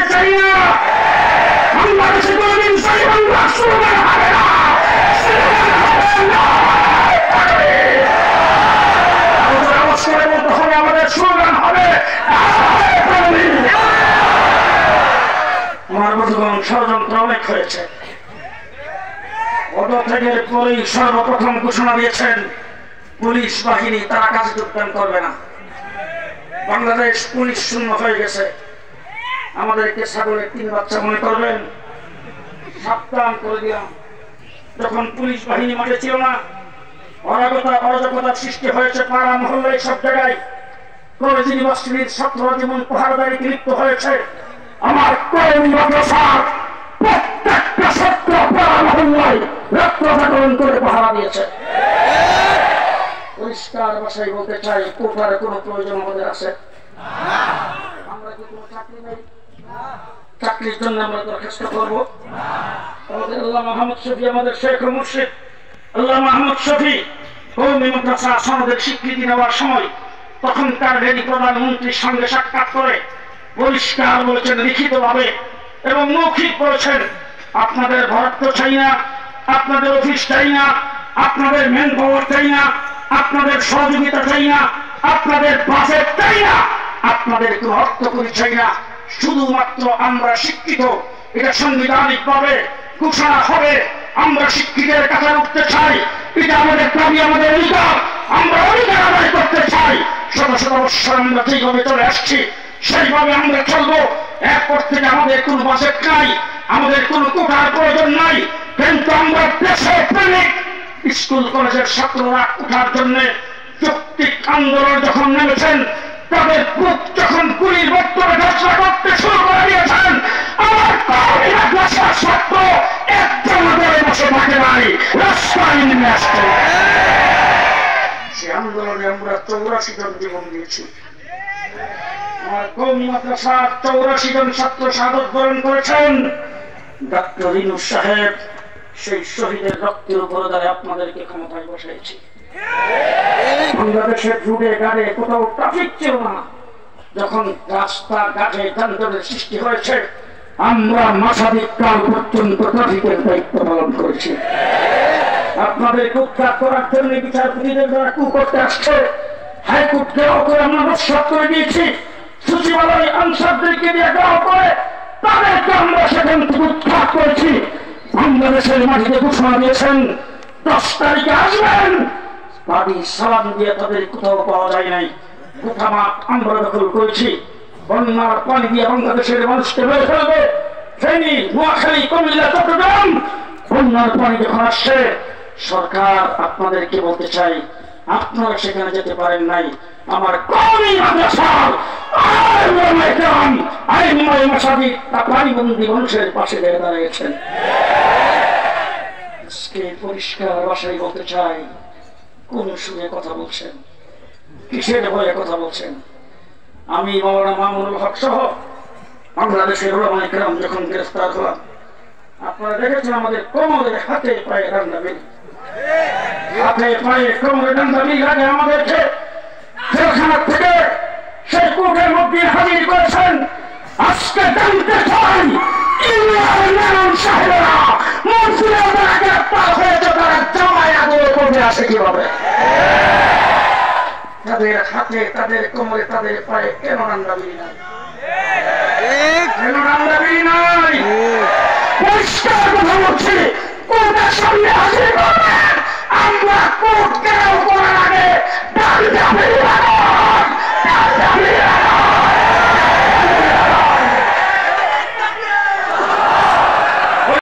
দেখতে চাই না। বাংলাদেশে কোনদিন সেই বাংলা স্লোগান হবে না, আমাদের স্লোগান হবে। আমার বন্ধুগণ, ষড়যন্ত্র অনেক হয়েছে। পদত্যাগের পরেই সর্বপ্রথম ঘোষণা দিয়েছেন পুলিশ বাহিনী তারা কাজে যোগদান করবে না। বাংলাদেশ পুলিশ শূন্য হয়ে গেছে। আমাদেরকে ছাগলের 3 বাচ্চা মনে করবেন? সাবধান করে দিলাম। যখন পুলিশ বাহিনী মাঠে ছিল না, অরাজকতার সৃষ্টি হয়েছে পাড়া মহল্লায়, সব জায়গায়। কলেজ ইউনিভার্সিটির ছাত্ররা যেমন পাহাড়দারিতে লিপ্ত হয়েছে, আমার কওমি মাদ্রাসার প্রত্যেকটা ছাত্র পাড়া মহল্লায় রক্ত জাগরণ করে পাহারা দিয়েছে। পরিষ্কার ভাষায় বলতে চাই, কোটার কোনো প্রয়োজন আমাদের আছে? আমরা কি কোনো চাকরি নেই? চাকরির জন্য আমরা দরখাস্ত করবো? আমাদের আল্লাহ মাহমুদ শফি, আমাদের শেখ মুর্শিদ আল্লাহ মাহমুদ শফি কওমি মাদ্রাসা সনদের স্বীকৃতি নেওয়ার সময় তখনকার ভেদি প্রধানমন্ত্রীর সঙ্গে সাক্ষাৎ করে পরিষ্কার বলেছেন, লিখিতভাবে এবং মৌখিক বলেছেন, আপনাদের বরাদ্দ চাই না, আপনাদের অফিস চাই না, আপনাদের ম্যান পাওয়ার চাই না, আপনাদের সহযোগিতা চাই না, আপনাদের বাজেট চাই না, আপনাদের কোনো অর্থ করি চাই না। শুধুমাত্র আমরা শিক্ষিত, এটা সাংবিধানিক ভাবে ঘোষণা হবে, আমরা শিক্ষিতের কাছে উঠতে চাই, এটা আমাদের দাবি, আমাদের অধিকার, আমরা অধিকার আদায় করতে চাই। শত শত বৎসর আমরা যেভাবে চলে আসছি সেইভাবে আমরা চলবো। এরপর থেকে আমাদের কোনো বাজেট নাই, আমাদের কোনো কোটার প্রয়োজন নাই, কিন্তু আমরা দেশে প্রেমিক। স্কুল কলেজের ছাত্ররা কোটার জন্য যৌক্তিক আন্দোলন যখন নেমেছেন, তাদের বুক যখন গুলির বক্তব্যে ঘোষণা করতে শুরু করে দিয়েছেন, আমার কওমি মাদ্রাসার ছাত্র একজন ধরে বসে থাকে নাই, রাস্তায় নেমে আসছে। সে আন্দোলনে আমরা 84 জন জীবন দিয়েছি। আমার কওমি মাদ্রাসার 84 জন ছাত্র শাহাদত বরণ করেছেন। ডক্টর ইউনূস সাহেব সেই শহীদের রক্তের উপর দাঁড়িয়ে আপনাদেরকে ক্ষমতায় বসাইছি। বাংলাদেশের রুটে গাড়ে কোথাও ট্রাফিক ছিল না, যখন রাস্তা ঘাটে যানজটের সৃষ্টি হয়েছে, আমরা মাসাধিককাল পর্যন্ত ট্রাফিকের দায়িত্ব পালন করেছি। আপনাদেরকে উদ্ধার করার জন্য বিচারপতিদের দ্বারা কু করতে আসছে, হাইকোর্ট ঘেরাও করে আমরা নস্যাৎ করে দিয়েছি। সচিবালয় আনসারদেরকে দিয়ে ঘেরাও করে তাদেরকে আমরা সেখান থেকে উদ্ধার করেছি। বাংলাদেশের মাটিতে ঘোষণা দিয়েছেন 10 তারিখে আসবেন, বাড়ি সালাম দিয়ে তাদের কোথাও পাওয়া যায় নাই। কোথা মাঠ আমরা দখল করেছি, বন্যার পানি দিয়ে বাংলাদেশের মানুষকে বের ফেলবে। ফেনী, নোয়াখালী, কুমিল্লা, চট্টগ্রাম বন্যার পানি যখন আসছে, সরকার আপনাদেরকে বলতে চাই, আপনারা সেখানে যেতে পারেন নাই। আমার কওমি মাদ্রাসার পানিবন্দী মানুষের পাশে দাঁড়িয়েছেন। পরিষ্কার ভাষায় বলতে চাই, কোন সুরে কথা বলছেন, কিসের ভয়ে কথা বলছেন? আমি মাওলানা মামুনুল হক সহ বাংলাদেশের উলামায়ে কেরাম যখন গ্রেফতার হলাম, আপনারা দেখেছেন আমাদের কোমরে হাতে পায়ে ডান্ডা বেরি, হাতে পায়ে কোমরে ডান্ডা বেরি আগে আমাদেরকে জেলখানা থেকে সেই কোর্টের মধ্যে হাজির করেছেন। আজকে জানতে চাই, ইউনিয়ন সাহেবেরা মন্ত্রীরা যারা গ্রেফতার হয়েছে তারা জামায় আদৌ করবে আসে কিভাবে? তাদের হাতে, তাদের কোমরে, তাদের পায়ে কেন ডান্ডা বেরি নাই? কেন ডান্ডা বেরি নাই? পরিষ্কার কথা বলছি, কোর্টের সামনে হাজির করবেন। আমরা কোর্ট ঘেরাও